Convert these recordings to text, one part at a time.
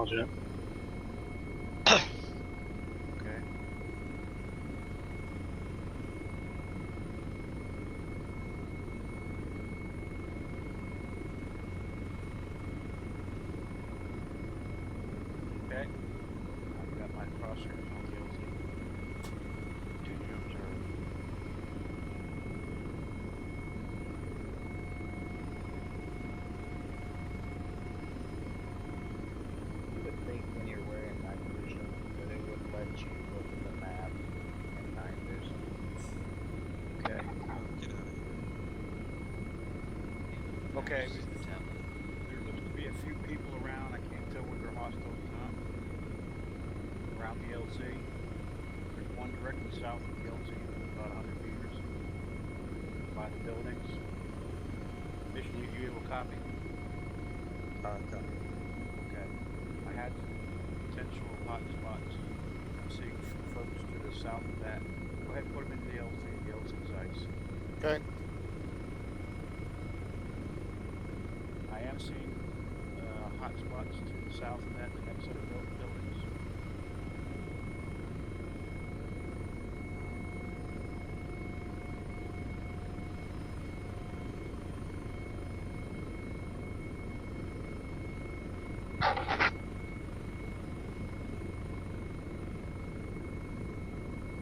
acknowledging it. Okay. Okay. I've got my crosshairs on the LZ. Continue to observe. You would think when you're wearing night vision that it would let you look at the map in night vision. Okay. Get out of here. Okay. This is the tablet. There looks to be a few people around. I can't tell whether they're hostile or not. Around the LZ. There's one directly south of the LZ, about 100 meters by the buildings. Mission, you able to copy? Copy. Okay. I had some potential hot spots. I'm seeing folks to the south of that. Go ahead and put them into the LZ. The LZ's ice. Okay. I am seeing hot spots to the south of that, the next set of buildings.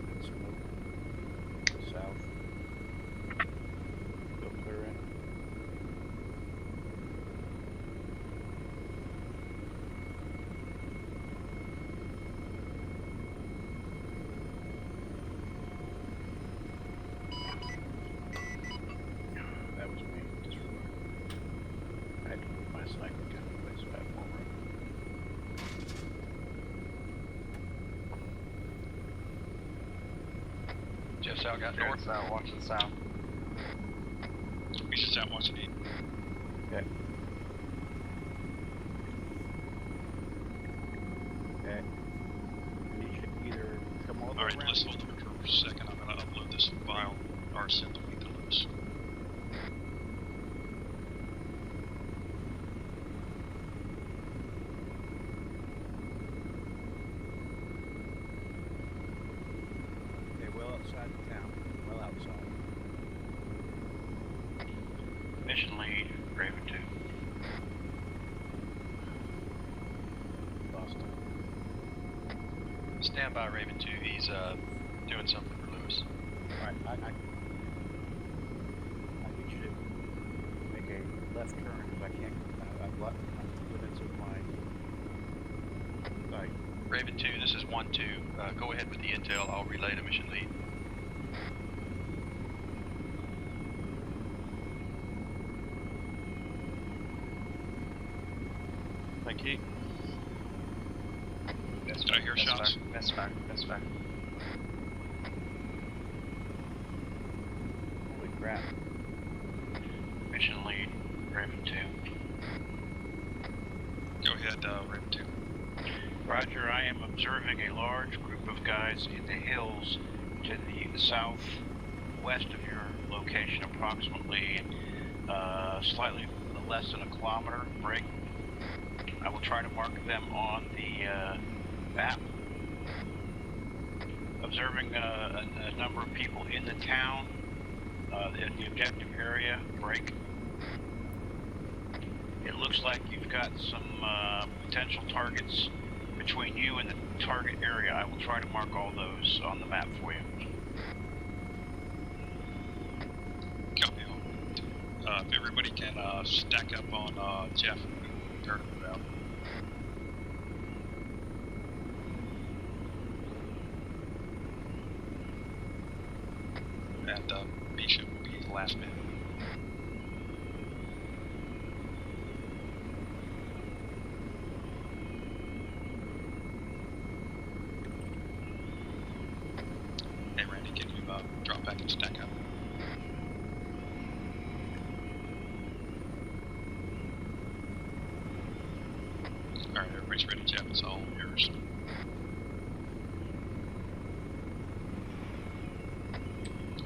And smoke to the south. Still clear in. That was me, just for I had to move my sniper gun away so I have more room. Just out got north. South, watching south. We just out watching it. Okay. Okay. I need you to either come all the way Alright, around. let's hold the record for a second. I'm gonna upload this file or send the link to Lewis. Okay, well outside the town. Well outside. Mission lead, Raven 2. Boston. Stand by, Raven 2. He's doing something for Lewis. Alright, I need you to make a left turn because I can't, I've got limits of my sight. Raven 2, this is 1-2. Go ahead with the intel. I'll relay to mission lead. Thank you. That's Did I hear shots? That's fine. That's fine. Holy crap. Mission lead, Raven 2. Go ahead, Raven 2. Roger, I am observing a large group of guys in the hills to the southwest of your location, approximately slightly less than a kilometer break. I will try to mark them on the map. Observing a number of people in the town, in the objective area, break. It looks like you've got some potential targets between you and the target area. I will try to mark all those on the map for you. Copy on. If everybody can stack up on Jeff, turn him around. And Bishop will be the last man. Hey Randy, can you drop back and stack up? Alright, everybody's ready, Jeff. It's all yours.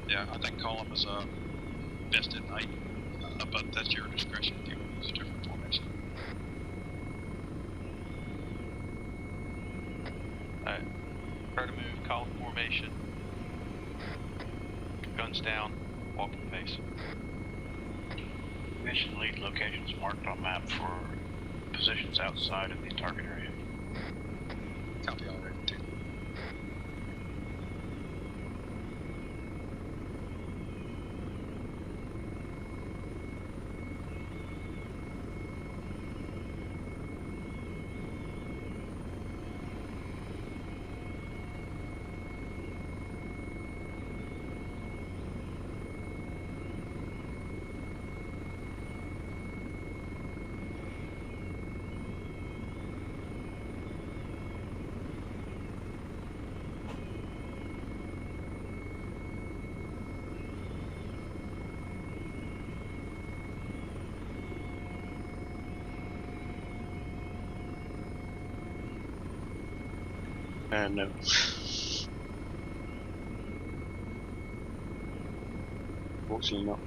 Yeah, I think column is best at night, but that's your discretion if you want to use a different formation. Prepare to move, column formation. Guns down, walking pace. Mission lead locations marked on map for positions outside of the target area. Copy all, ready to. No. Fortunately not.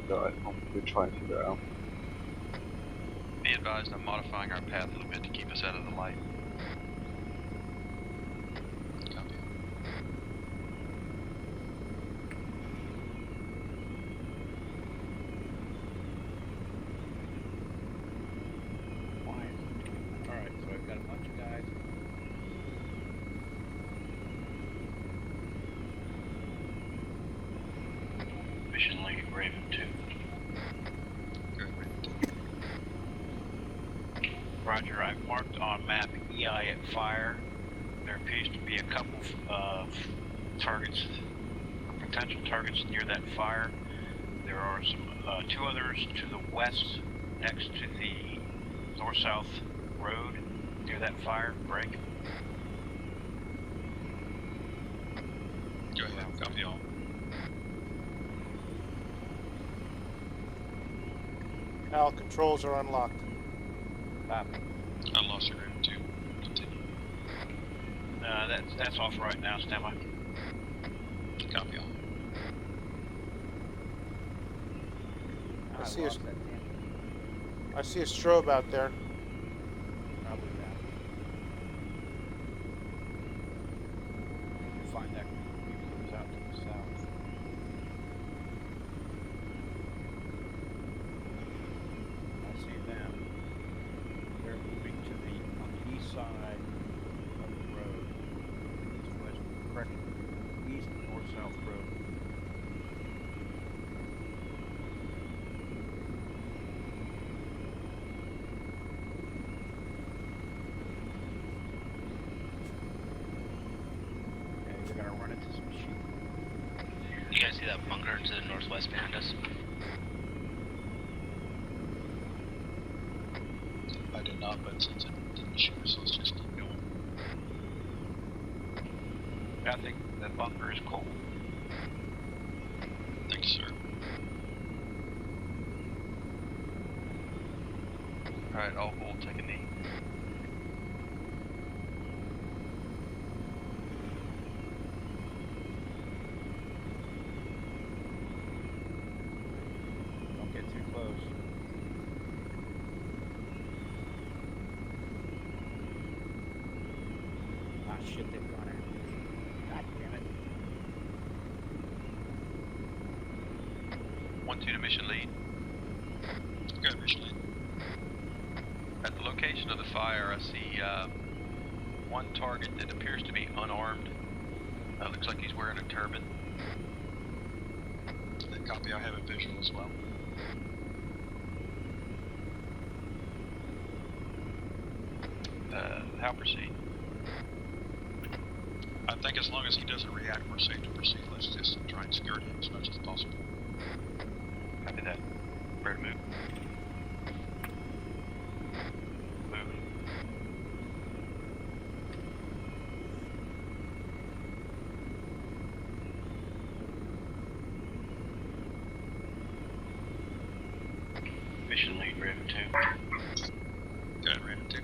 Right, we'll try and figure it out. Be advised, I'm modifying our path a little bit to keep us out of the light. Copy. Alright, so I've got a bunch of guys. Mission lead Raven 2. Good, ready to. Roger, I've marked on map EI at fire. There appears to be a couple of targets, potential targets near that fire. There are some two others to the west, next to the north-south road near that fire. Break. Go ahead, copy all. Al, controls are unlocked. Copy. I lost your room too. Continue. That's off right now. Stand by. Copy all. I see lost a- that damn. I see a strobe out there. Probably that. You'll find that goes out to the south. I see them. They're moving to on the east side of the road. East-west, correct, east north-south road. Okay, they're gonna run into some sheep. You guys see that bunker to the northwest behind us? I did not, but since it didn't shoot us, let's just keep going. I think the bunker is cold. Thank you, sir. Alright, all hold, take a knee. Don't get too close. Ah, shit, they've gone out. God damn it. 1-2 to mission lead. Good, mission lead. At the location of the fire, I see one target that appears to be unarmed. Looks like he's wearing a turban. That copy, I have a visual as well. How proceed? I think as long as he doesn't react, we're safe to proceed. Let's just try and skirt him as much as possible. Copy that. Ready to move. Moving. Mission lead Raven 2. Good, Raven 2.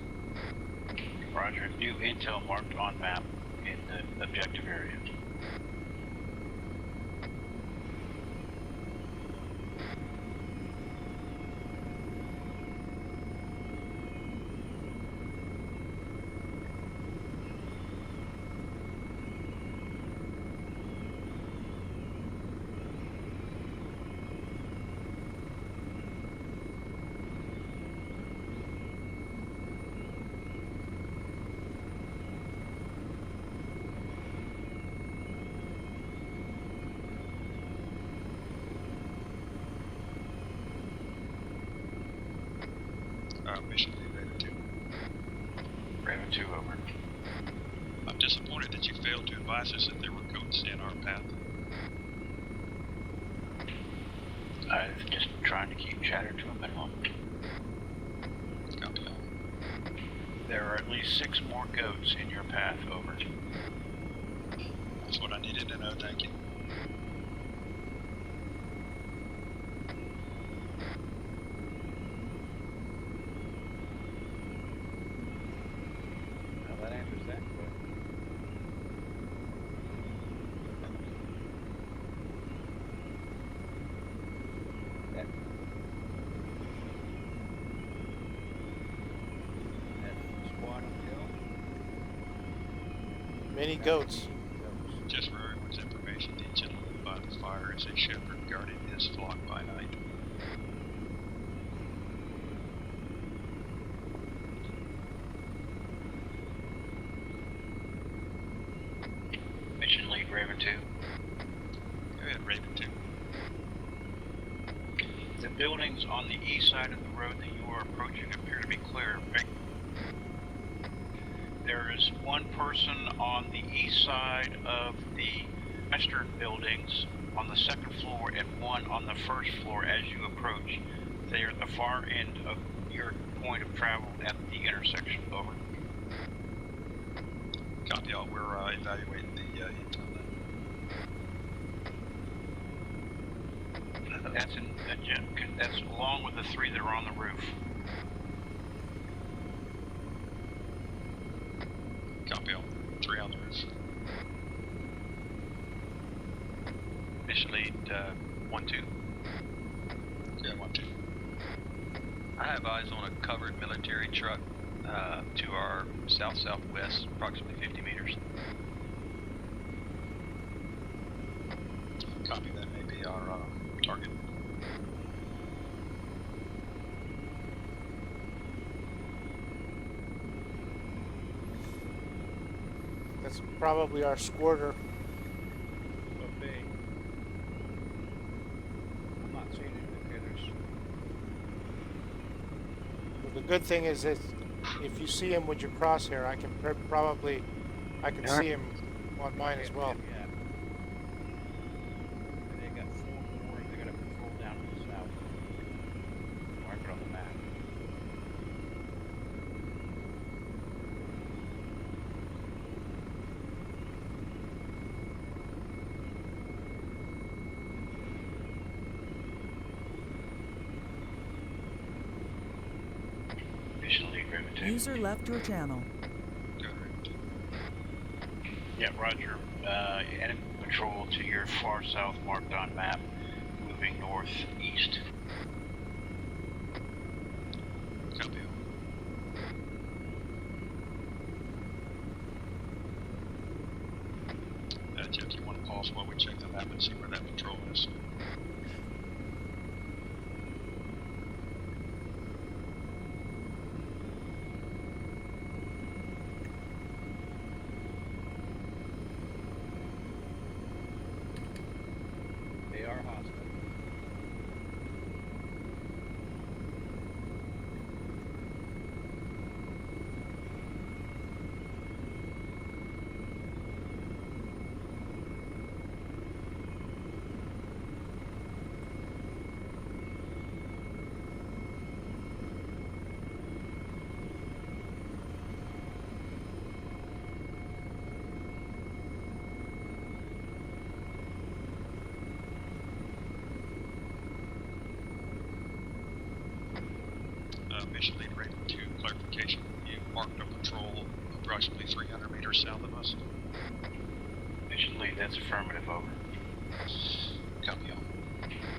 Roger. New intel marked on map in the objective area. Mission Lead, Raven 2. Raven 2 over. I'm disappointed that you failed to advise us that there were goats in our path. I'm just trying to keep chatter to a minimum. Copy all. There are at least 6 more goats in your path, over. That's what I needed to know, thank you. Now that answers that question. That's squad on hill. Many goats. Just for everyone's information, the gentleman by the fire is a shepherd guarding his flock by night. Mission Lead, Raven 2. Go ahead, Raven 2. The buildings on the east side of the road that you are approaching appear to be clear. There is one person on the east side of the western buildings on the second floor and one on the first floor as you approach. They are at the far end of your point of travel at the intersection, over. Copy all, we're evaluating the intel now. That's along with the 3 that are on the roof. Copy all, 3 on the roof. Mission Lead 1-2. Yeah, 1-2. I have eyes on a covered military truck to our south-southwest, approximately 50 meters. Copy, that may be our target. That's probably our squirter. Could be. I'm not seeing indicators. But the good thing is that if you see him with your crosshair, I can see him on mine as well. Yeah. And they got 4 more. They got a patrol down to the south. Mark it on the map. Mission Lead, Raven 2. User left your channel. Go ahead, Raven 2. Yeah, roger. Enemy patrol to your far south marked on map, moving northeast. Copy all. Jeff, you want to pause while we check the map and see where that patrol is? They are hostile. Mission Lead, Raven 2, clarification. You marked a patrol approximately 300 meters south of us. Mission Lead, that's affirmative, over. Copy all.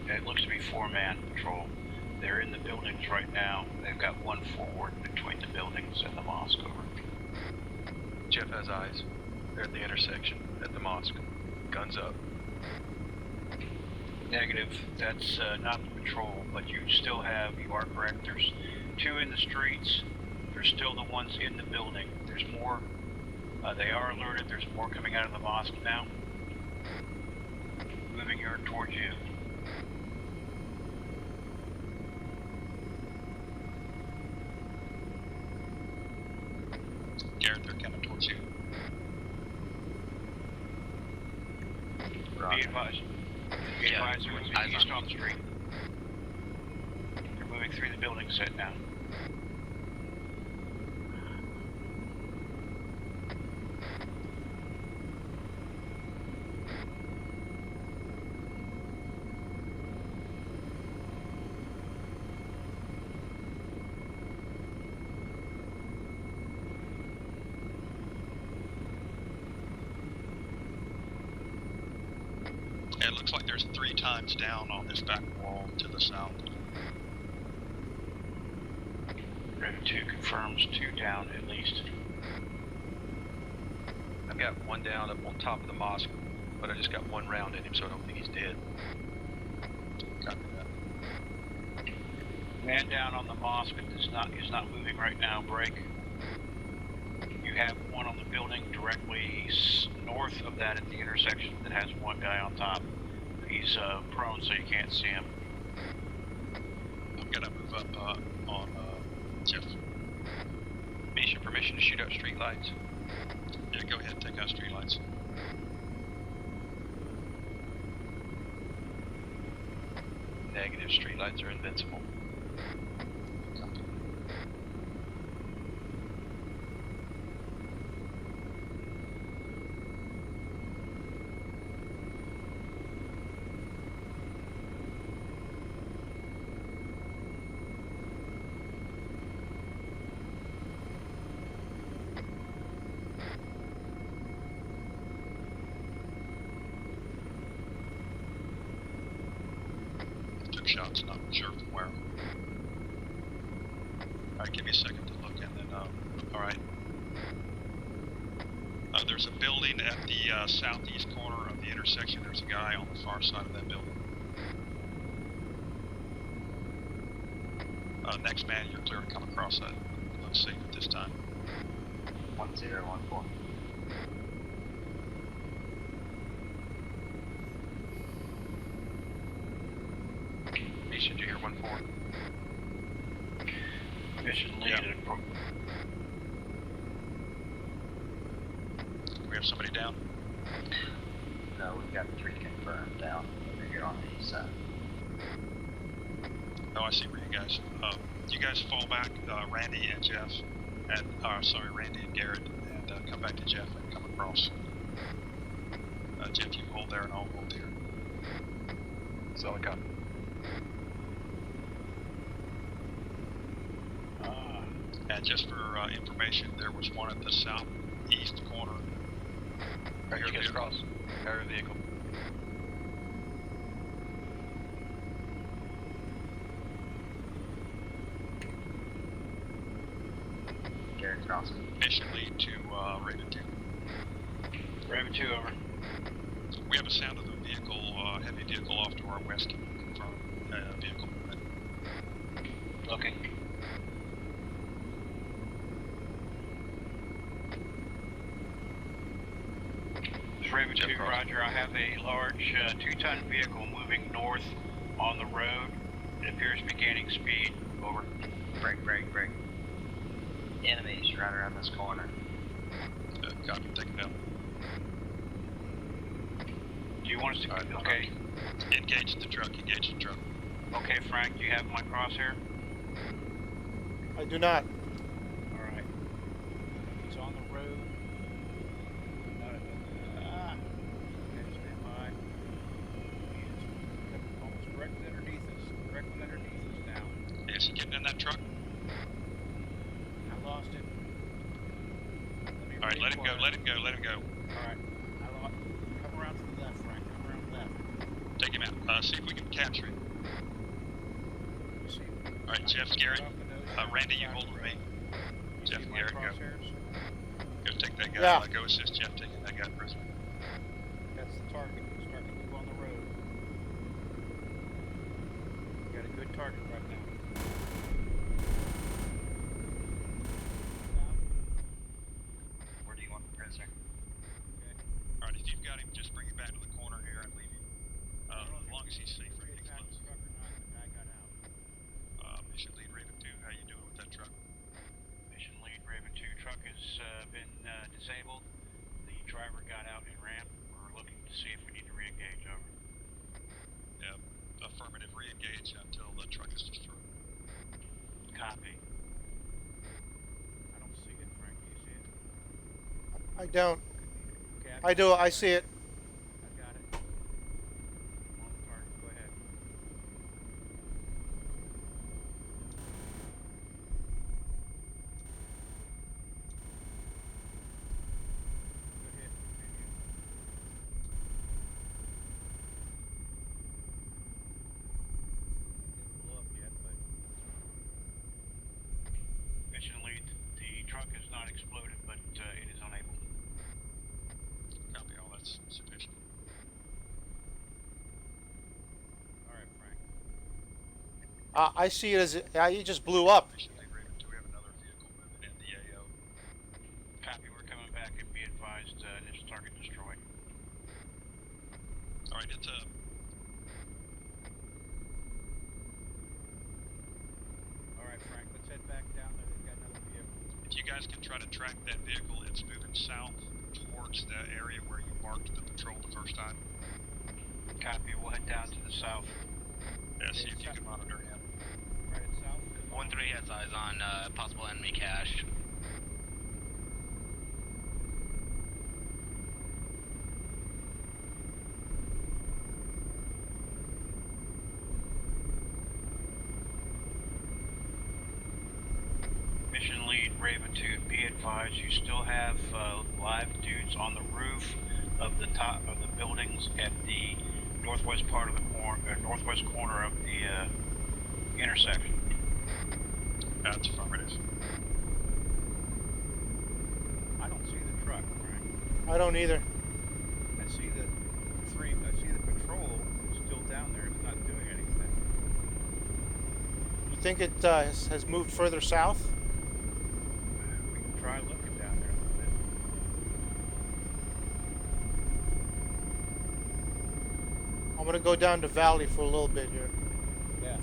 It looks to be 4-man patrol. They're in the buildings right now. They've got 1 forward between the buildings and the mosque, over. Jeff has eyes. They're at the intersection at the mosque. Guns up. Negative. That's not the patrol, but you are correct. There's 2 in the streets. There's still the ones in the building. There's more. They are alerted. There's more coming out of the mosque now. Moving towards you. advised. Be Yeah, advised they're moving eyes east on on the street. They're moving through the building set now. It looks like there's 3 times down on this back wall to the south. Raven 2 confirms 2 down at least. I've got 1 down up on top of the mosque, but I just got 1 round in him, so I don't think he's dead. Copy that. Man down on the mosque is not moving right now. Break. You have 1 on the building directly north of that at the intersection that has 1 guy on top. He's prone, so you can't see him. I'm gonna move up on Jeff. Misha, permission to shoot out street lights? Yeah, go ahead, take out street lights. Negative, street lights are invincible. Copy. Took shots, not sure from where. Alright, give me a second to look and then, alright. There's a building at the southeast corner of the intersection. There's a guy on the far side of that building. Next man, you're clear to come across that. Looks safe at this time. 1014. Misha, did you hear 1-4? Mission lead. Yeah. We have somebody down. No, we've got 3 confirmed down over here on the east side. Oh, I see where you guys. You guys fall back, Randy and Jeff, and Randy and Garrett, and come back to Jeff and come across. Jeff, you hold there, and I'll hold here. Solid copy. And just for information, there was one at the southeast corner. Alright, you guys cross. Power vehicle. Garrett crossing. Mission lead to Raven 2. Raven 2 over. We have a sound of the vehicle, heavy vehicle off to our west. Can you confirm vehicle movement? Looking. Raven 2, roger. I have a large 2-ton vehicle moving north on the road. It appears to be gaining speed. Over. Break. Enemies right around this corner. Copy, take it down. Do you want us to... Okay. Engage the truck, Okay, Frank, do you have my crosshair? I do not. Alright. He's on the road. Okay, stand by. He is almost directly underneath us now. Is he getting in that truck? I lost him. Alright, let him go. Alright. Come around to the left, Frank. Come around left. Take him out. See if we can capture him. See. Alright, Jeff, Garrett. Randy, you hold with me. Jeff, Garrett, go. Go take that guy. Yeah. Go assist Jeff taking that guy prisoner. That's the target. He's starting to move on the road. Got a good target right now. Where do you want the prisoner? Okay. Alright, if you've got him, just bring him back to the corner here and leave him. As long as he's safe, everything's Attack close. the truck or not, the guy got out. Mission lead Raven 2, how you doing with that truck? Mission lead Raven 2 truck has been disabled. The driver got out and ran. We're looking to see if we need I don't. Okay, I do. I see it. I got it. I'm on the target. Go ahead. Go ahead. Continue. It didn't blow up yet, but Mission lead, the truck is not exploded, but it is unable. Copy all, that's sufficient. all right, Frank. I see it as he just blew up. Mission lead Raven 2, we have another vehicle moving in the AO. Copy, we're coming back and be advised initial target destroyed. Alright, it's All right, Frank. Let's head back down there. They've got another vehicle. if you guys can try to track that vehicle, it's moving south towards the area where you marked the patrol the first time. Copy, we'll head down to the south. Yeah, see if you can monitor him. Right at south. 1-3 has eyes on possible enemy cache. Mission lead Raven 2, be advised you still have live dudes on the roof of the top of the buildings at the northwest part of the northwest corner of the intersection. That's affirmative. I don't see the truck, Frank. I don't either. I see the patrol still down there. It's not doing anything. You think it has moved further south? We can try looking down there a little bit. I'm gonna go down to Valley for a little bit here. Yeah.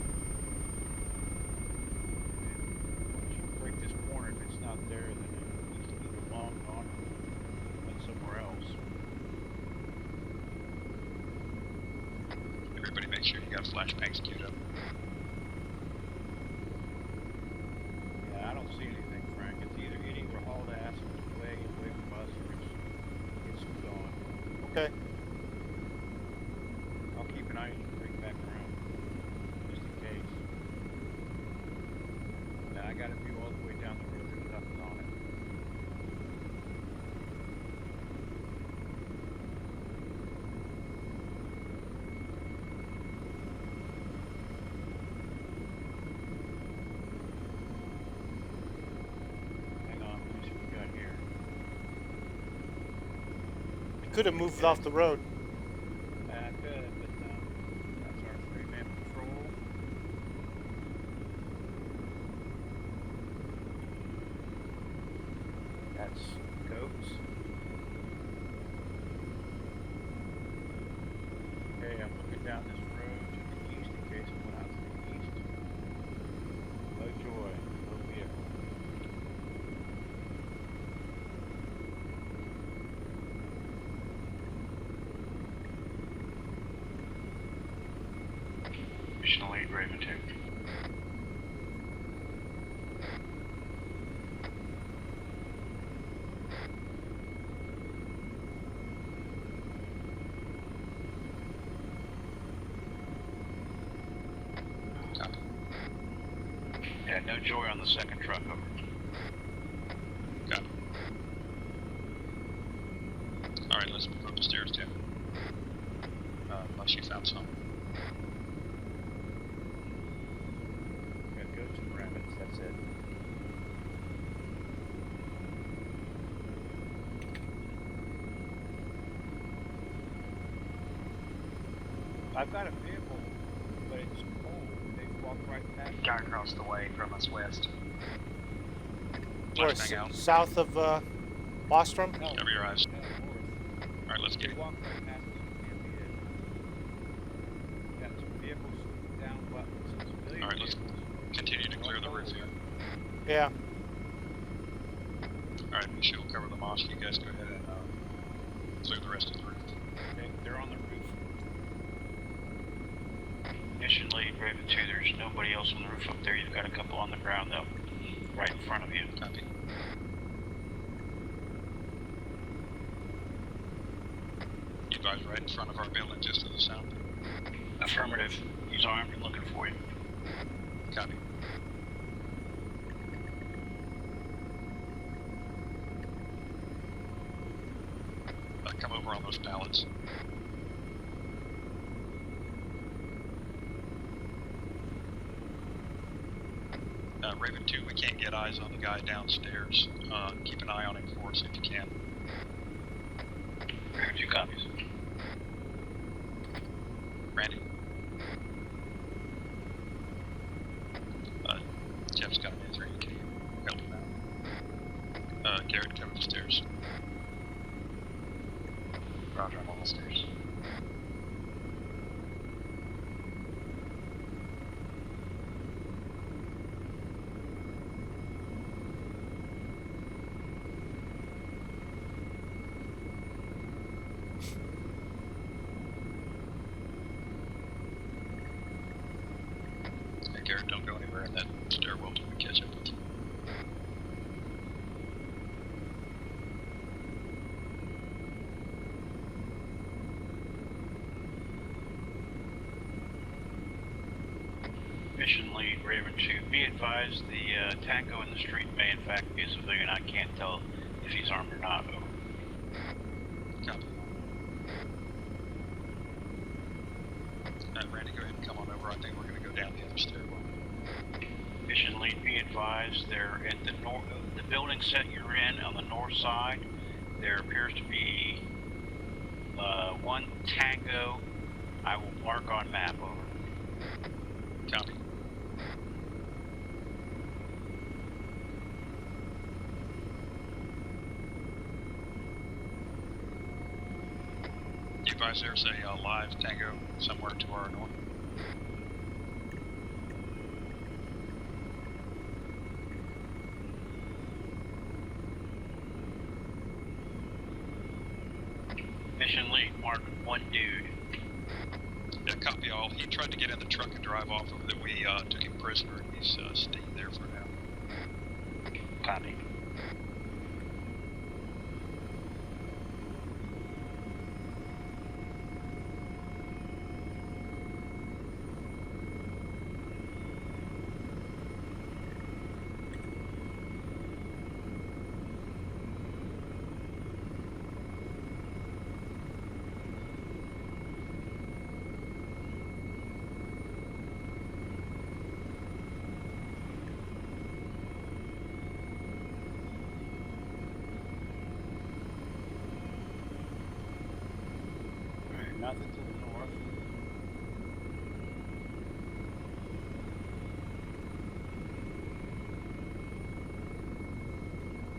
Once you break this corner, if it's not there, then it's either long gone or went somewhere else. Everybody make sure you got flashbangs queued up. Yeah, I don't see anything, Frank. It either hauled ass and it's way from us, or it's gone. Okay. I'll keep an eye on it, bring it back around, just in case. Now I got a view all the way down the road. There's nothing on it. Hang on, let me see what we got here. It could have moved off the road. I could, but that's our 3-man patrol. That's goats. Okay, I'm looking down this road to the east in case it went out to the east. No joy, no vehicle. Mission lead Raven 2. Copy. Yeah, no joy on the second truck, over. Copy. Alright, let's move up the stairs, Tim. Unless you found some. Got goats and rabbits, that's it. I've got a vehicle, but it's cold. They've walked right past Guy across the way from us west. Where, Flashbang out. south of Bostrom? No, Cover your eyes. no, north. Alright, let's get They it. walked right past us. Can't be it. Got some vehicles down, but some civilian Alright, let's vehicles. continue to clear the roof here. Yeah. Alright, Michelle will cover the mosque. You guys go ahead and clear the rest of the roof. Okay, they're on the roof. Mission lead Raven 2, there's nobody else on the roof up there. You've got a couple on the ground though, right in front of you. Copy. guys right in front of our building, just to the south. Affirmative. He's armed and looking for you. Copy. Come over on those pallets. Raven 2, we can't get eyes on the guy downstairs. Keep an eye on him for us if you can. Raven 2 copies. Randy? Jeff's got an injury. Can you help him out? Garrett, cover the stairs. Roger, I'm on the stairs. Hey, Garrett, don't go anywhere in that stairwell till we catch up with you. Mission lead, Raven 2. Be advised, the tango in the street may in fact be a civilian. I can't tell if he's armed or not. Over. Copy. Randy, go ahead and come on over. I think we're going to go down the other stairwell. Mission lead, be advised, they're at the north, the building set you're in on the north side. There appears to be one tango. I will mark on map. Over. Copy. You advise there's a live tango somewhere to our north. Mission lead, mark one dude. Yeah, copy all. He tried to get in the truck and drive off over that we took him prisoner, and he's staying there for now. Copy. Nothing to the north.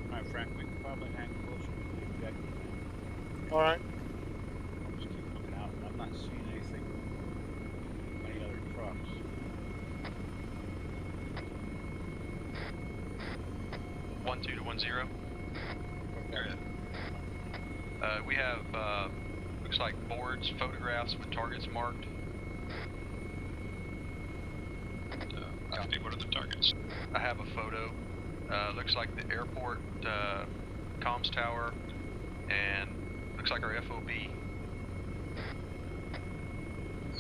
Alright, Frank, we can probably hang closer to the objective now. Alright. I'll just keep looking out. I'm not seeing anything, any other trucks. One 2 to 1 0. Area. We have looks like boards, photographs with targets marked. Copy. What are the targets? I have a photo. Looks like the airport comms tower, and looks like our FOB.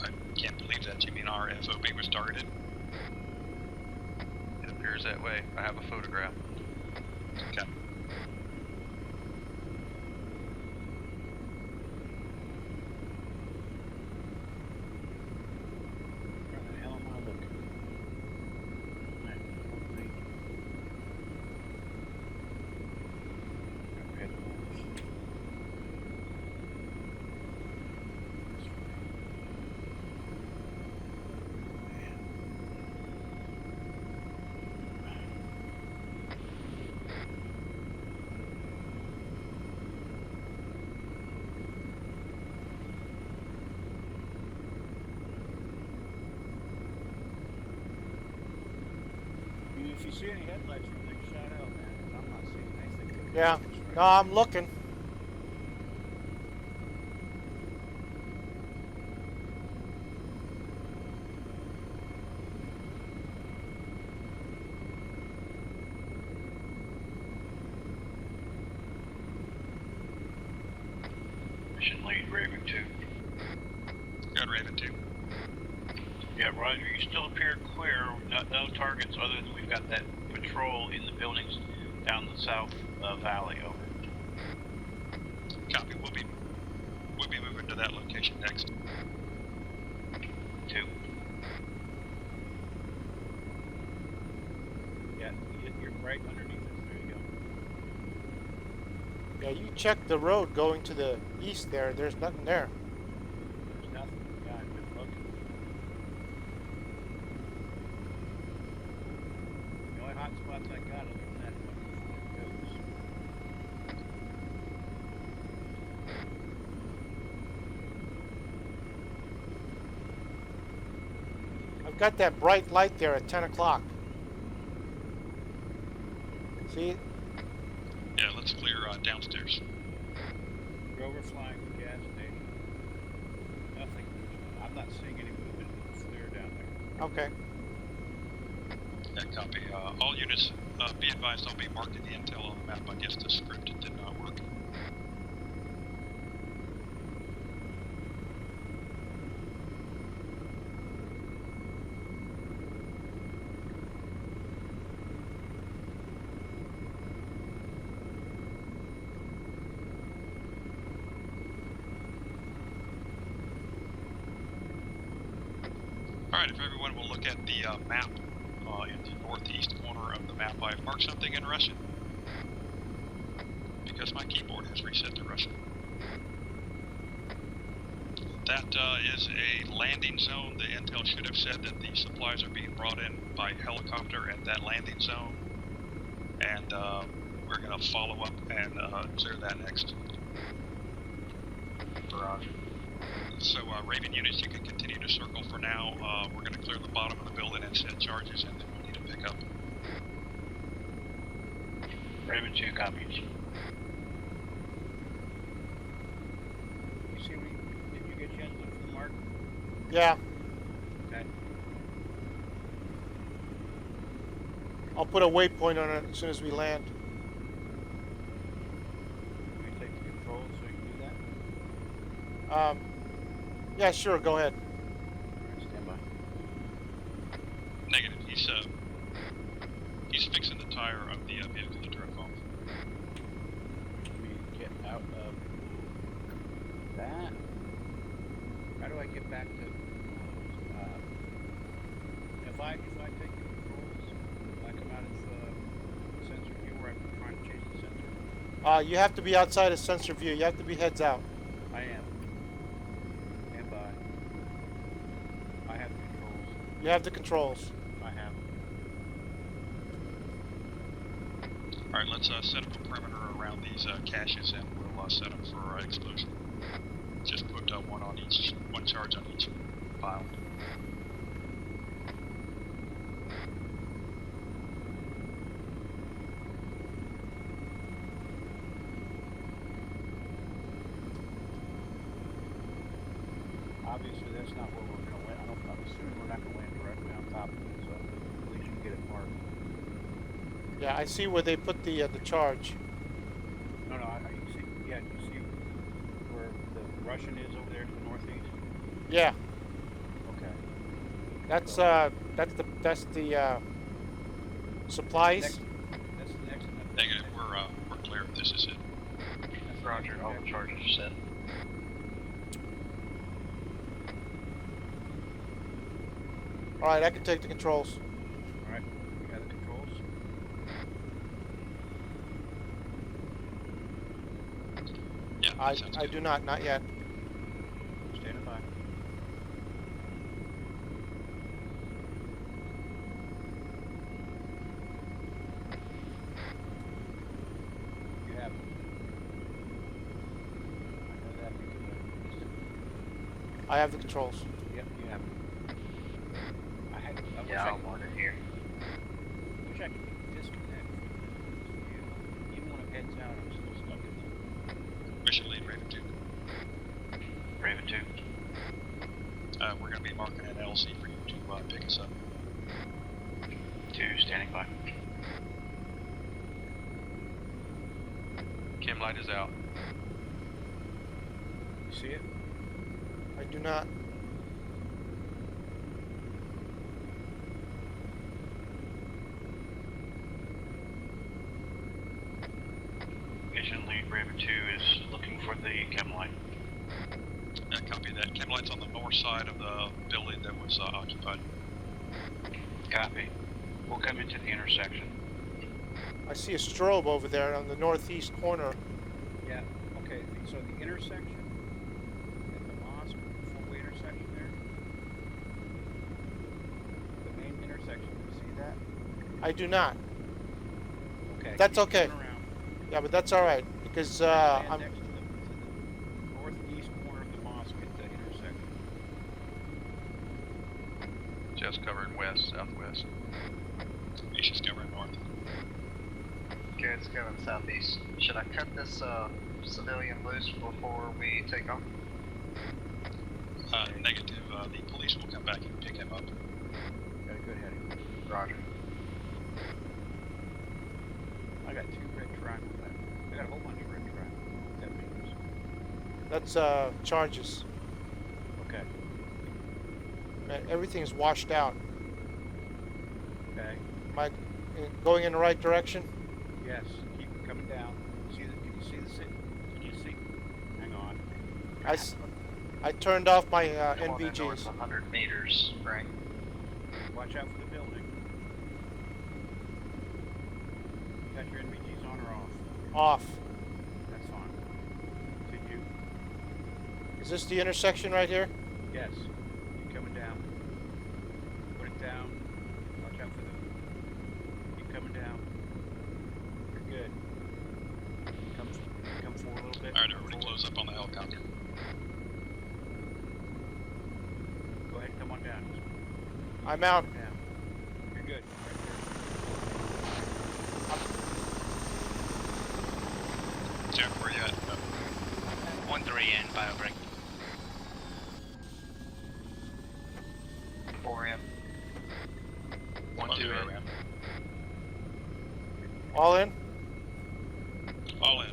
I can't believe that. You mean our FOB was targeted? It appears that way. I have a photograph. Okay. Where the hell am I looking? Alright, okay. Red horse. This way. I mean, if you see any headlights from there, shout out, man, 'cause I'm not seeing anything. Yeah. No, I'm looking. Mission lead, Raven 2. Got Raven 2. Yeah, Roger, you still appear clear. No targets other than we've got that patrol in the buildings down the south valley. Over. Copy. We'll be moving to that location next. 2. Yeah, you're right underneath us. There you go. Yeah, you check the road going to the east there. There's nothing there. There's nothing. Yeah, I've been looking. The only hot spots I got other than that fucking goes. I've got that bright light there at 10 o'clock. See it? Yeah, let's clear downstairs. Rover flying the gas station. Nothing. I'm not seeing any movement. It's clear down there. Okay. Yeah, copy. All units, be advised I'll be marking the intel on the map. I guess the script did not work. Alright, if everyone will look at the map in the northeast corner of the map, I've marked something in Russian. Because my keyboard has reset to Russian. That is a landing zone. The intel should have said that the supplies are being brought in by helicopter at that landing zone. And we're going to follow up and clear that next. Roger. So Raven units, you can continue to circle for now. We're going to clear the bottom of the building and set charges, and then we'll need to pick up. Raven 2 copies. You see me? Did you get a chance to look for the mark? Yeah. Okay. I'll put a waypoint on it as soon as we land. Can we take the controls so you can do that? Yeah, sure. Go ahead. Alright, stand by. Negative. He's fixing the tire of the vehicle that drove off. Let me get out of that. How do I get back to? If I take the controls, I come out of the sensor view where I'm trying to chase the sensor. You have to be outside of sensor view. You have to be heads out. I am. Stand by. I have the controls. You have the controls. I have. Alright, let's set up a perimeter around these caches, and we'll set them for explosion. Just put one charge on each pile. Obviously, that's not where we're going to land. I'm assuming we're not going to land directly on top of it, so at least you can get it marked. Yeah, I see where they put the charge. No, you see, yeah, you see where the Russian is over there to the northeast? Yeah, Okay. that's the supplies. That's the next one. Negative. We're clear. This is it. That's the Roger, next all one. the charges are set. All right, I can take the controls. All right, you got the controls? Yeah, that sounds I good. do not yet. Standing by. You have it. I know that because I have the controls. yep, you have it. I wish Yeah, I I'll mark it here. wish I could disconnect from this view. Even when I'm heads down, I'm still stuck in there. Mission lead, Raven 2. Raven 2. We're going to be marking an LC for you to pick us up. 2 standing by. Chem light is out. You see it? I do not. Vision lead Raven 2 is looking for the chem light. Copy that. Chem light's on the north side of the building that was occupied. Copy. We'll come into the intersection. I see a strobe over there on the northeast corner. Yeah. Okay. So the intersection at the mosque, four-way intersection there. The main intersection. You see that? I do not. Okay. That's keep okay. going around. Yeah, but that's all right because Stand I'm. next to the northeast corner of the mosque at the intersection. Jeff's covering west, southwest. Misha's covering north. Garrett's going southeast. Should I cut this civilian loose before we take off? Negative. The police will come back and pick him up. Got a good heading. Roger. I got 2 red triangles. I got a whole bunch of red triangles. What that means? That's charges. Okay. Everything is washed out. Okay. Am I going in the right direction? Yes. Keep coming down. See the? Can you see the? Can you see? Hang on. I turned off my Come on in north NVGs. 100 meters, Frank. Watch out for the building. Got your NVGs on or off? Off. That's fine. Continue. Is this the intersection right here? Yes. Keep coming down. Put it down. Watch out for the. Keep coming down. You're good. Come forward a little bit. Alright, everybody close up on the helicopter. Go ahead, come on down. I'm out. Down. You're good. Jeff, where you at? 1-3 in BioBreak. 4 in. 1-2 in. All in? All in.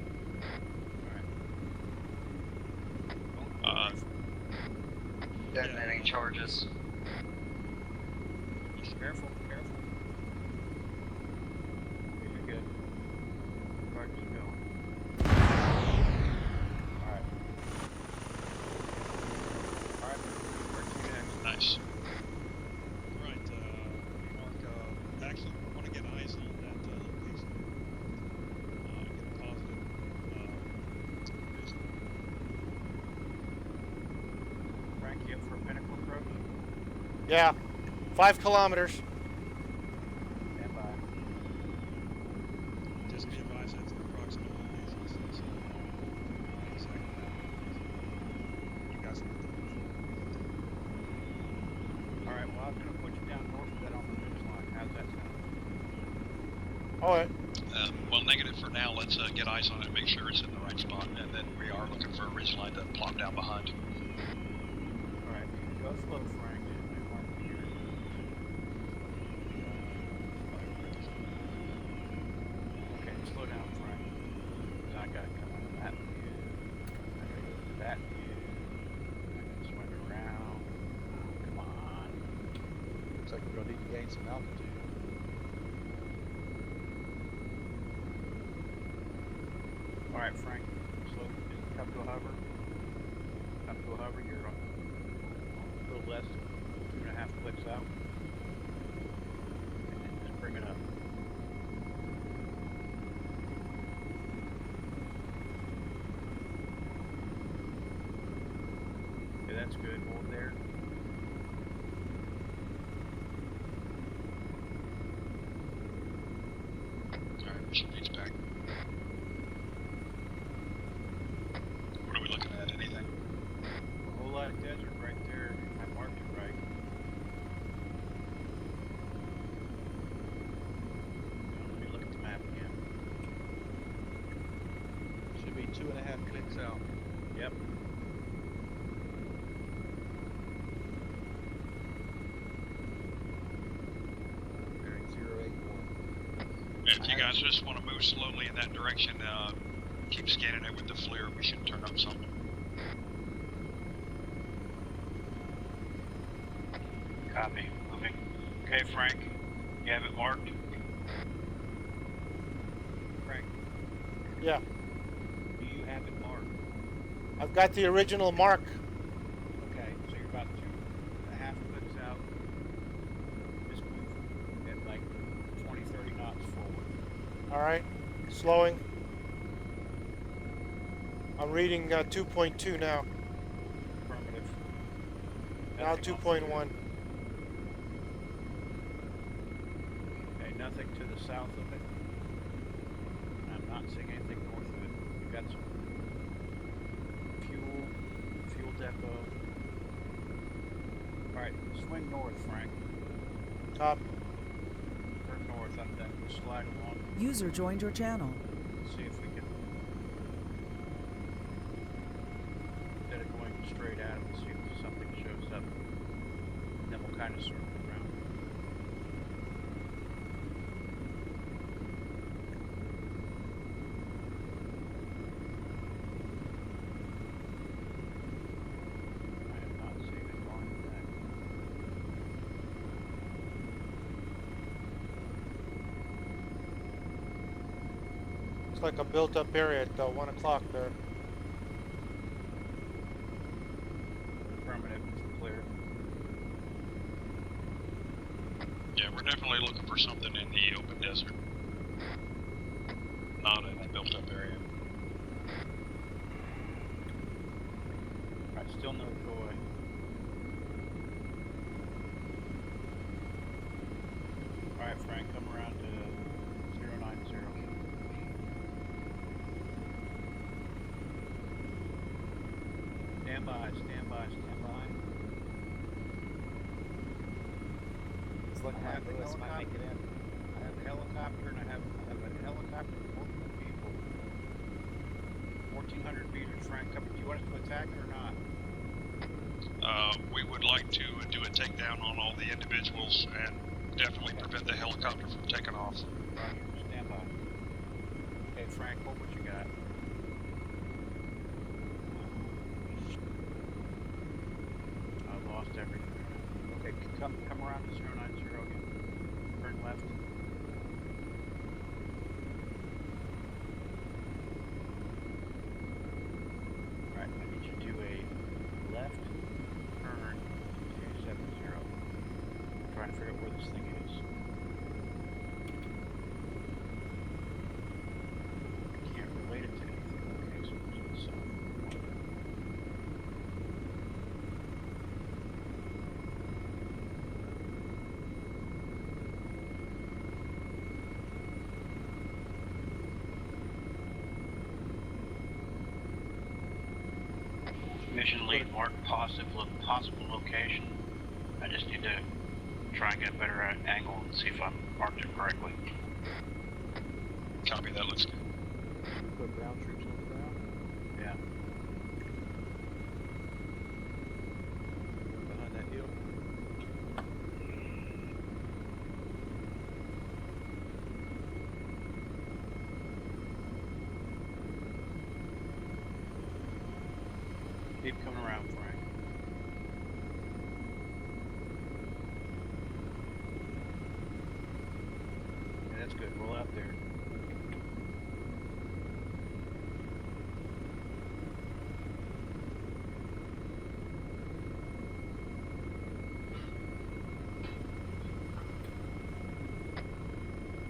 Detonating charges. Careful, careful. Okay, you're good. Charges are going. Alright. Alright, where to next? Nice. Alright, Mark, actually, I want to get eyes on that location. Get a positive vision. Frank, you up for a pinnacle approach? Yeah. 5 kilometers. Stand by. Just be advised that's an approximate location, so second now. You guys are Alright, well, I was going to put you down north of that on the ridge line. How's that sound? All right. well, negative for now. Let's get eyes on it, make sure it's in the right spot, and then we are looking for a ridge line to plop down behind. Alright, go slow, Frank. Okay, slow down, Frank. I gotta come out of that view. I gotta go to that view. I gotta swing around. Come on. Looks like we're gonna need to gain some altitude. Alright, Frank. Slow. Just come to a hover. Come to a hover. You're a little less than 2.5 clicks out. And then just bring it up. Okay, that's good. Hold there. Alright, mission leads back. What are we looking at? Anything? A whole lot of desert right there. I marked it right. Let me look at the map again. Should be 2.5 clicks out. Yep. Bearing 081. If you guys just want to move slowly in that direction, keep scanning it with the FLIR. We should turn up something. Copy. Moving. Okay, Frank. You have it marked? Frank, Yeah, do you have it marked? I've got the original mark. Okay, so you're about 2.5 clicks out. Just move at like 20, 30 knots forward. All right, slowing. I'm reading 2.2 now. Affirmative. Now Nothing off the 2.1. grid. Okay, nothing to the south of it. And I'm not seeing anything north of it. You've got some fuel depot. Alright, swing north, Frank. Top. Turn north on that. We'll slide along. User joined your channel. See if we can, instead of going straight at it, see if something shows up. And then we'll kind of circle around. I have not seen it going back. It's like a built-up area at 1 o'clock there. Affirmative, it's clear. Yeah, we're definitely looking for something in the open desert. Not in a built up area. Alright, still no joy. Alright, Frank, come around to 090. Stand by, stand by, stand by. It's looking I like have the Lewis might make it in. I have a helicopter and I have a helicopter with multiple people. 1,400 meters, Frank. Do you want us to attack it or not? We would like to do a takedown on all the individuals and definitely prevent the helicopter from taking off. Roger, stand by. Okay, Frank, what you got? I lost everything. Okay, come around to 090 again. Turn left. Right, I need you to do a left turn 270. I'm trying to figure out where this thing is. I can't relate it to anything. Okay, so it's to the south. Mission lead mark possible location. I just need to try and get a better angle and see if I'm marked it correctly. Copy, that looks good. Put ground troops on the ground. Yeah. Behind that hill. Keep coming around, Frank. Okay, that's good. Roll out there.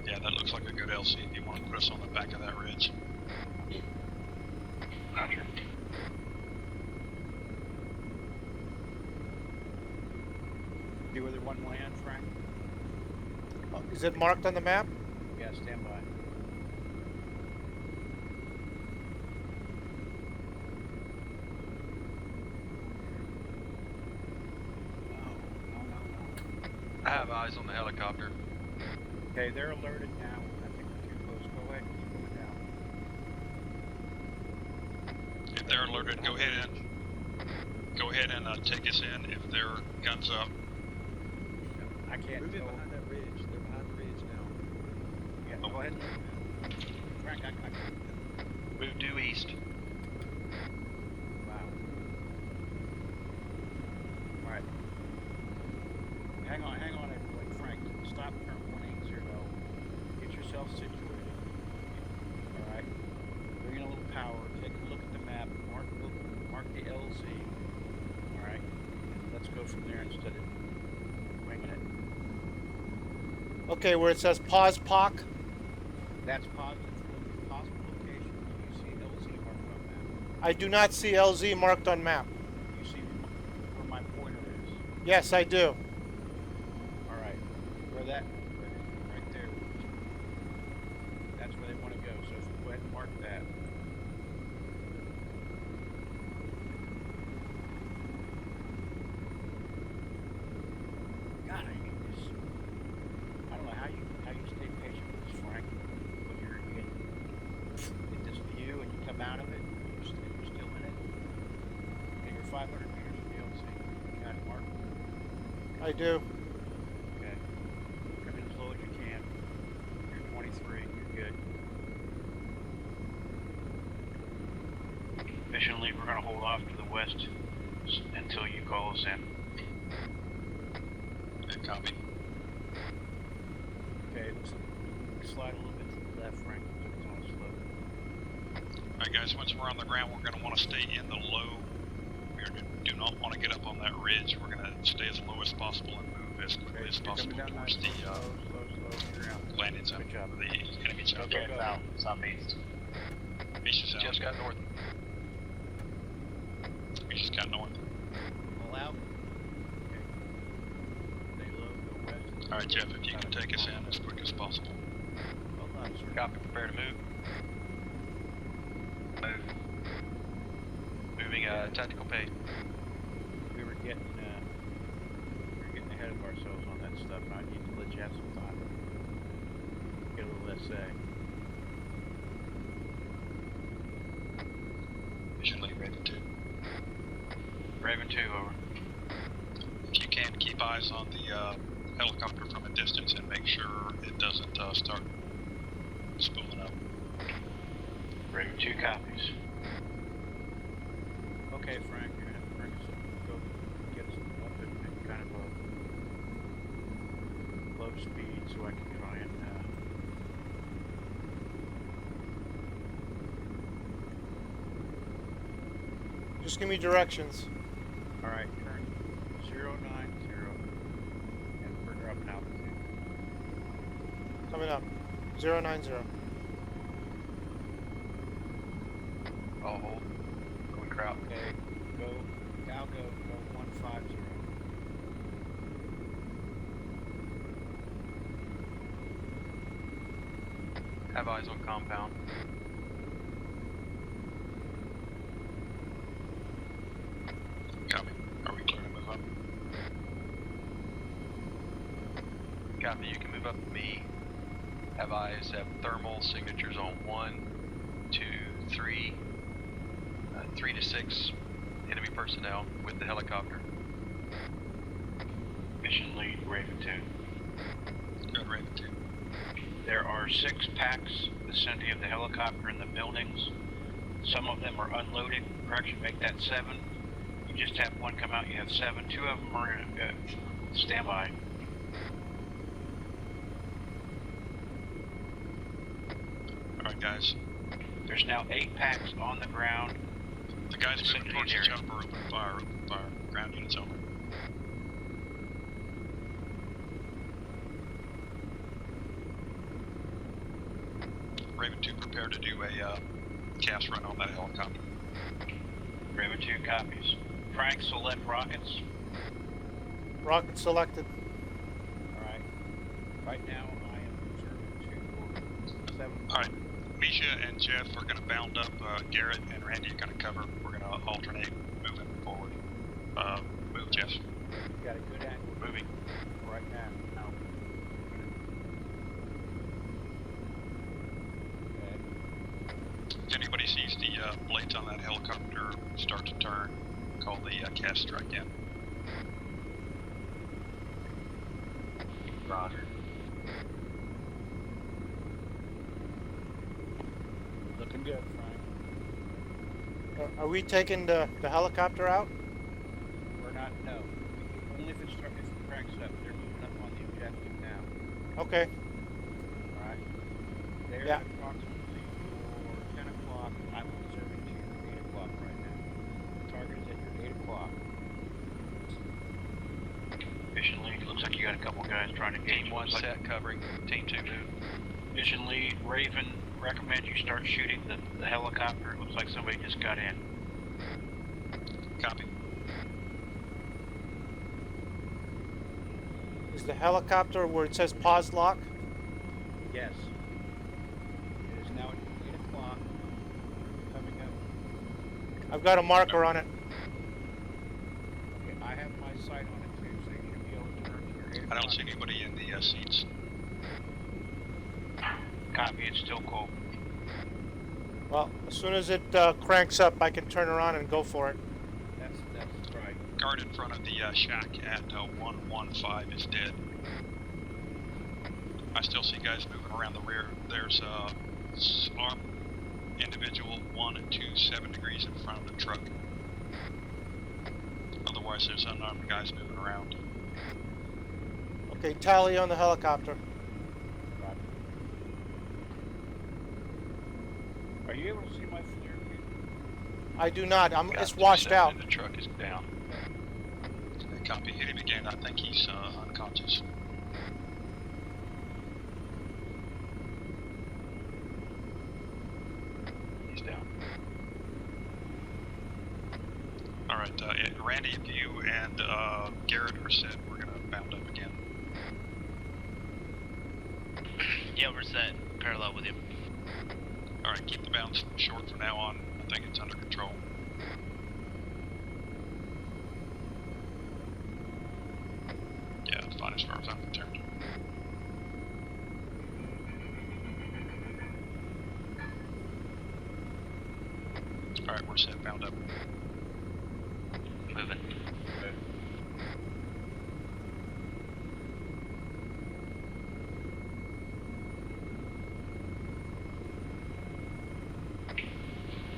Yeah, that looks like a good LC if you want to put us on the back of that ridge. Roger. See where they want to land, Frank? Is it marked on the map? Yeah, stand by. I have eyes on the helicopter. Okay, they're alerted now. I think we're too close. Go ahead and keep going down. If they're alerted, go ahead and take us in. If they're guns up, I can't Move in tell. behind that ridge. They're behind the ridge now. Yeah, go ahead. Frank, I Move due east. wow. Alright. all situated. All right. Bring in a little power. Take a look at the map. Mark the LZ. All right. And let's go from there instead of winging it. Okay, where it says pause POC. That's positive. Possible location. You see LZ marked on map. I do not see LZ marked on map. You see where my pointer is. Yes, I do. All right. Right there. That's where they want to go. So if you go ahead and mark that. God, I hate this. I don't know how you stay patient with this, Frank. When you're in this view and you come out of it, you're still in it. And you're 500 meters from the LC. You got it marked? I do. Okay. Come in as low as you can. You're 23. You're good. Efficiently, we're going to hold off to the west until you call us in. Good copy. Okay, let's slide a little bit to the left, Frank. It's on a slope. Alright guys, once we're on the ground, we're going to want to stay in the low. We do not want to get up on that ridge. We're going to stay as low as possible and move as quickly as possible Coming down towards nice, the slow. You're out. landing zone. Good job. The enemy zone. Okay, south, southeast. Misha's out. Jeff's got north. Misha's got north. All out. Okay. Stay low, go west. Alright Jeff, if you can take us in as quick as possible. Hold on, sir. Copy, prepare to move. Move. Moving tactical pay. We were getting ahead of ourselves on that stuff. I need to let you have some time. Get a little SA. Mission lead Raven 2. Raven 2, over. If you can, keep eyes on the helicopter from a distance and make sure it doesn't start spooling up. Raven 2 copies. Okay, Frank, you're gonna have to bring us go get us up at kind of a low speed so I can try and Just give me directions. Alright, turn 090 and we're dropping altitude. Coming up. 090. All hold. Going crowd. Okay, go 150. Have eyes on compound. Copy. Are we clear to move up? Copy, you can move up to me. Have eyes, have thermal signatures on 1, 2, 3, 3 to 6 enemy personnel with the helicopter. Mission lead, Raven 2. Good, Raven 2. There are 6 packs vicinity of the helicopter in the buildings. Some of them are unloaded. Correction, make that 7. You just have one come out, you have 7. 2 of them are in standby. Alright guys. There's now 8 packs on the ground. The guys moving towards Vicinity each area. other are open fire. Ground units only. Raven 2 prepare to do a cast run on that helicopter. Raven 2 copies. Frank, select rockets. Rocket selected. Alright. Right now I am observing 2 or 7. Alright. Misha and Jeff are going to bound up. Garrett and Randy are going to cover. We're going to alternate moving forward. Move, Jeff. Got a good angle Moving. right now. Okay. If anybody sees the blades on that helicopter start to turn, call the cast strike in. Roger. Looking good, Frank. Are we taking the helicopter out? We're not, no. Only if it cranks up. They're moving up on the objective now. Okay. Alright. Garrett, Yeah. approximately for 10 o'clock. I'm observing to your 8 o'clock right now. Target is at your 8 o'clock. Mission lead, looks like you got a couple guys trying to engage. Team 1 Looks like set covering. Team 2 move. Mission lead, Raven, recommend you start shooting the helicopter. It looks like somebody just got in. Copy. Is the helicopter where it says pause lock? Yes. It is now at 8 o'clock. Coming up. I've got a marker on it. Okay, I have my sight on it too, so you should be able to turn to your 8 I o'clock. don't see anybody in the seats. Copy, it's still cold. Well, as soon as it cranks up, I can turn around and go for it. That's right. Guard in front of the shack at 115 is dead. I still see guys moving around the rear. There's armed individual 127 degrees in front of the truck. Otherwise, there's unarmed guys moving around. Okay, tally on the helicopter. Right. Are you able to see my flare view? I do not. Got It's washed 27 out. and the truck is down. Copy. Hit him again. I think he's unconscious. He's down. All right, Randy, if you and Garrett are set, we're gonna bound up again. Yeah, we're set. Parallel with you. All right, keep the bounds short from now on. I think it's under control. Yeah, it's fine as far as I'm concerned. All right, we're set, bound up. Moving.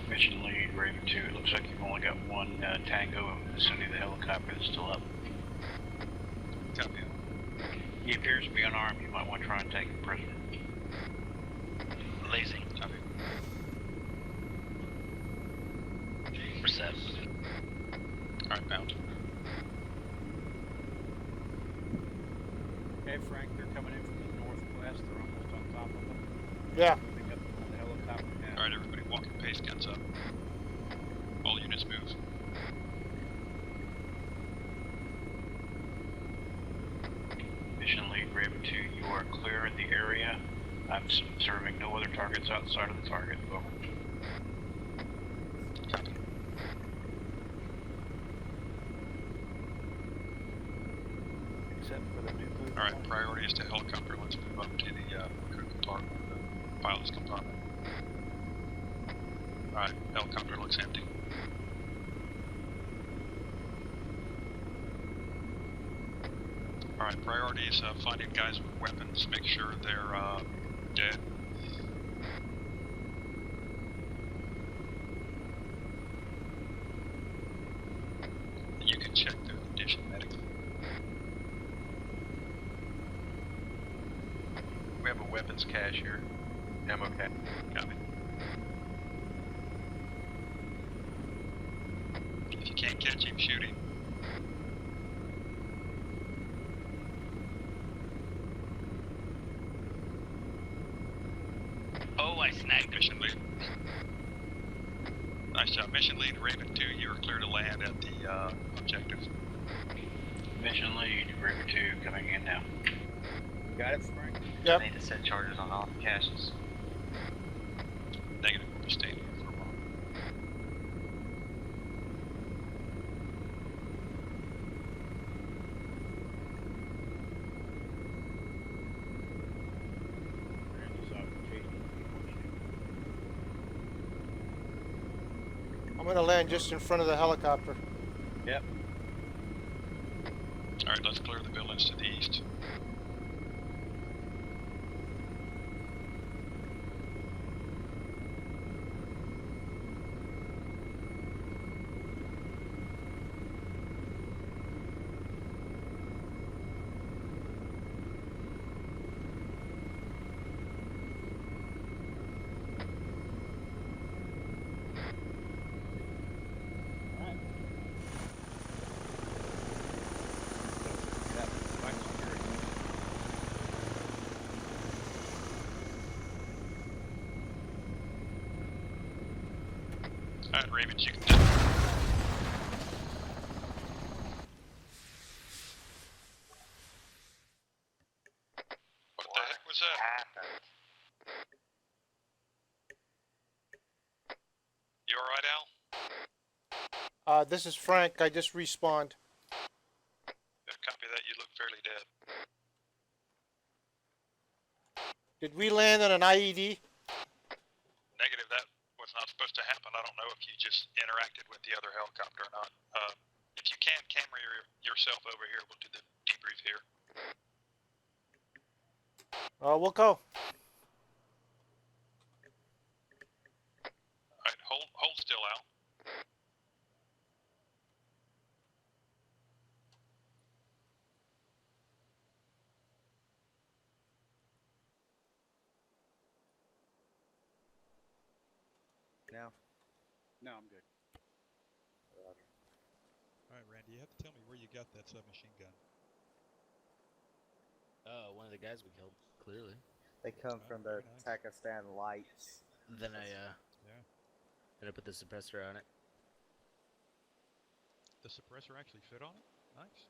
Mission lead, Raven 2, it looks like you've only got one Tango in the vicinity of the helicopter that's still up. Copy. He appears to be unarmed. You might want to try and take him prisoner. Lazy. Copy. We're set. All right, bound. Okay, Frank, they're coming in from the northwest. They're almost on top of them. Yeah. Moving up on the helicopter now. All right, everybody, walking pace, guns up. All units move. Mission lead, Raven 2, you are clear in the area. I'm observing no other targets outside of the target. Over. Copy. Except for the new booth. All right, priority is to helicopter. Let's move up to the crew compartment, the pilot's compartment. All right, helicopter looks empty. All right, priority is finding guys with weapons. Make sure they're dead. You can check their condition medically. We have a weapons cache here. I'm okay. Copy. If you can't catch him, shoot him. Oh, I snagged him. Mission lead. Nice job. Mission lead, Raven 2, you are clear to land at the objective. Mission lead, Raven 2, coming in now. Got it, Frank? Yep. I need to set charges on all the caches. Negative, we'll be staying here for a while. Randy's off chasing people. I'm going to land just in front of the helicopter. Yep. Alright, let's clear the buildings to the east. Alright, Raymond, you can What the heck was that? happened? You alright, Al? This is Frank. I just respawned. Yeah, copy that, you look fairly dead. Did we land on an IED? Negative, that was not supposed to happen. I don't know if you just interacted with the other helicopter or not. If you can, camera yourself over here. We'll do the debrief here. We'll go. Alright, hold still, Al. Now? No, I'm good. Alright, Randy, you have to tell me where you got that submachine gun. Oh, one of the guys we killed, clearly. They come from the very nice. Pakistan lights. Then Yeah. I put the suppressor on it. The suppressor actually fit on it? Nice.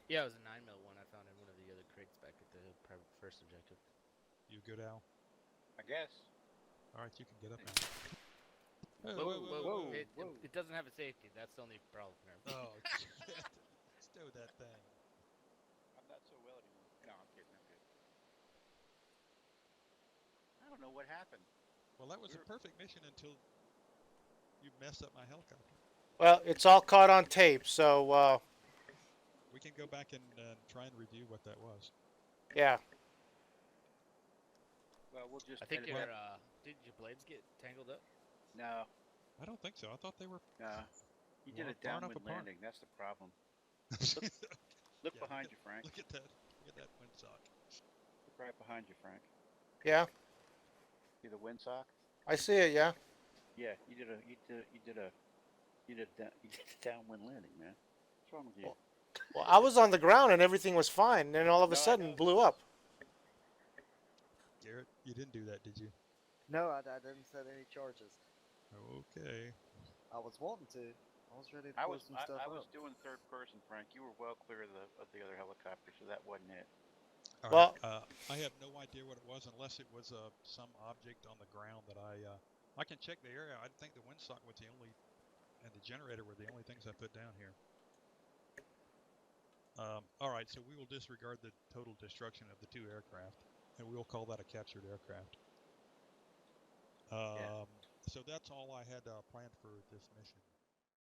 Yeah, it was a 9mm one I found in one of the other crates back at the first objective. You good, Al? I guess. Alright, you can get up now. Whoa. It doesn't have a safety. That's the only problem here. Oh, stow that thing. I'm not so well anymore. No, I'm kidding. I'm good. I don't know what happened. Well, that was a perfect mission until you messed up my helicopter. Well, it's all caught on tape, so We can go back and try and review what that was. yeah. Well, we'll just. I think edit your that. did your blades get tangled up? No, I don't think so. I thought they were... no. You did a far enough downwind apart. landing. That's the problem. Look Yeah, behind you, Frank. Look at that. Look at that windsock. Look right behind you, Frank. Yeah, See the windsock? I see it, yeah. Yeah, you did a downwind landing, man. What's wrong with you? Well, I was on the ground and everything was fine, and then all of a No, I sudden know. blew up. Garrett, you didn't do that, did you? No, I didn't set any charges. Okay. I was wanting to. I was ready to I blow was some stuff I was up. doing third person, Frank. You were well clear of the other helicopter, so that wasn't it. All Well- right. I have no idea what it was unless it was some object on the ground that I can check the area. I think the windsock was the only, and the generator were the only things I put down here. All right, so we will disregard the total destruction of the 2 aircraft, and we'll call that a captured aircraft. So that's all I had planned for this mission.